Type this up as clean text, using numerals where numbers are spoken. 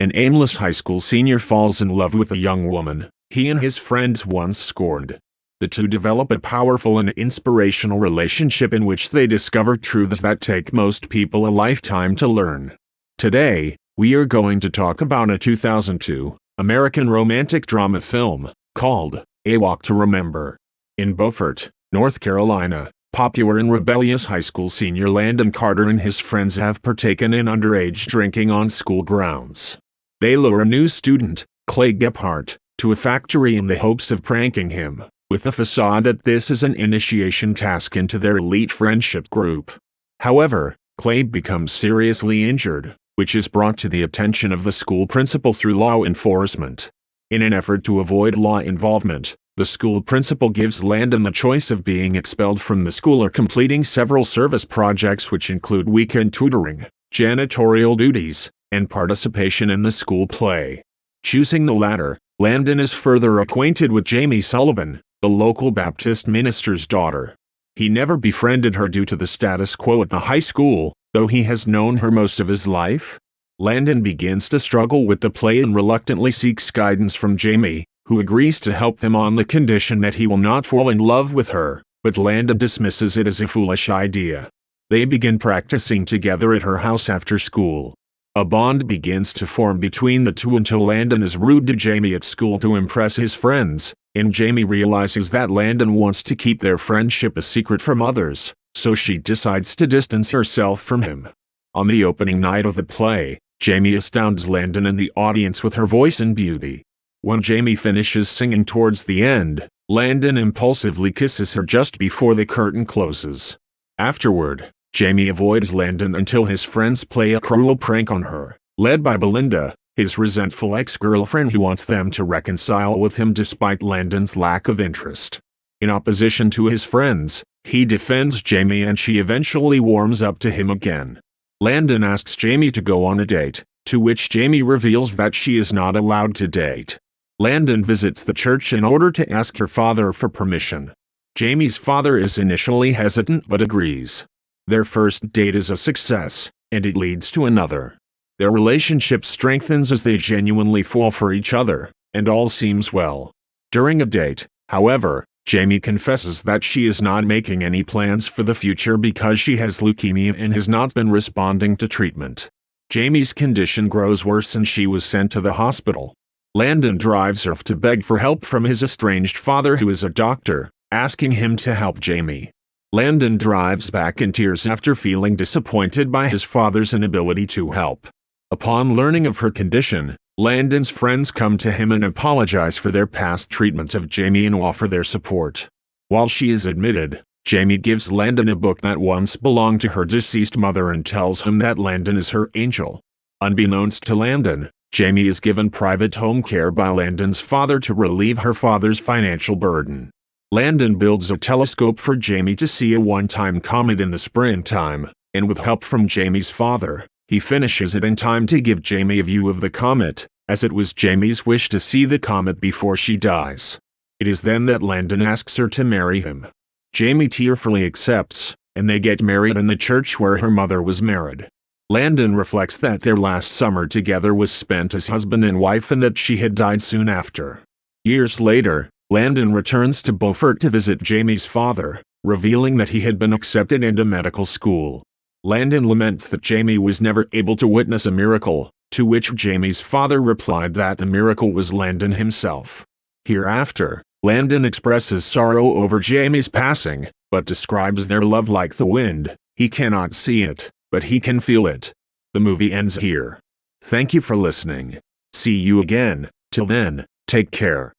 An aimless high school senior falls in love with a young woman he and his friends once scorned. The two develop a powerful and inspirational relationship in which they discover truths that take most people a lifetime to learn. Today, we are going to talk about a 2002 American romantic drama film called A Walk to Remember. In Beaufort, North Carolina, popular and rebellious high school senior Landon Carter and his friends have partaken in underage drinking on school grounds. They lure a new student, Clay Gephardt, to a factory in the hopes of pranking him, with the facade that this is an initiation task into their elite friendship group. However, Clay becomes seriously injured, which is brought to the attention of the school principal through law enforcement. In an effort to avoid law involvement, the school principal gives Landon the choice of being expelled from the school or completing several service projects which include weekend tutoring, janitorial duties, and participation in the school play. Choosing the latter, Landon is further acquainted with Jamie Sullivan, the local Baptist minister's daughter. He never befriended her due to the status quo at the high school, though he has known her most of his life. Landon begins to struggle with the play and reluctantly seeks guidance from Jamie, who agrees to help him on the condition that he will not fall in love with her, but Landon dismisses it as a foolish idea. They begin practicing together at her house after school. A bond begins to form between the two until Landon is rude to Jamie at school to impress his friends, and Jamie realizes that Landon wants to keep their friendship a secret from others, so she decides to distance herself from him. On the opening night of the play, Jamie astounds Landon and the audience with her voice and beauty. When Jamie finishes singing towards the end, Landon impulsively kisses her just before the curtain closes. Afterward, Jamie avoids Landon until his friends play a cruel prank on her, led by Belinda, his resentful ex-girlfriend who wants them to reconcile with him despite Landon's lack of interest. In opposition to his friends, he defends Jamie and she eventually warms up to him again. Landon asks Jamie to go on a date, to which Jamie reveals that she is not allowed to date. Landon visits the church in order to ask her father for permission. Jamie's father is initially hesitant but agrees. Their first date is a success, and it leads to another. Their relationship strengthens as they genuinely fall for each other, and all seems well. During a date, however, Jamie confesses that she is not making any plans for the future because she has leukemia and has not been responding to treatment. Jamie's condition grows worse and she was sent to the hospital. Landon drives her to beg for help from his estranged father who is a doctor, asking him to help Jamie. Landon drives back in tears after feeling disappointed by his father's inability to help. Upon learning of her condition, Landon's friends come to him and apologize for their past treatment of Jamie and offer their support. While she is admitted, Jamie gives Landon a book that once belonged to her deceased mother and tells him that Landon is her angel. Unbeknownst to Landon, Jamie is given private home care by Landon's father to relieve her father's financial burden. Landon builds a telescope for Jamie to see a one-time comet in the springtime, and with help from Jamie's father, he finishes it in time to give Jamie a view of the comet, as it was Jamie's wish to see the comet before she dies. It is then that Landon asks her to marry him. Jamie tearfully accepts, and they get married in the church where her mother was married. Landon reflects that their last summer together was spent as husband and wife and that she had died soon after. Years later, Landon returns to Beaufort to visit Jamie's father, revealing that he had been accepted into medical school. Landon laments that Jamie was never able to witness a miracle, to which Jamie's father replied that the miracle was Landon himself. Hereafter, Landon expresses sorrow over Jamie's passing, but describes their love like the wind. He cannot see it, but he can feel it. The movie ends here. Thank you for listening. See you again. Till then, take care.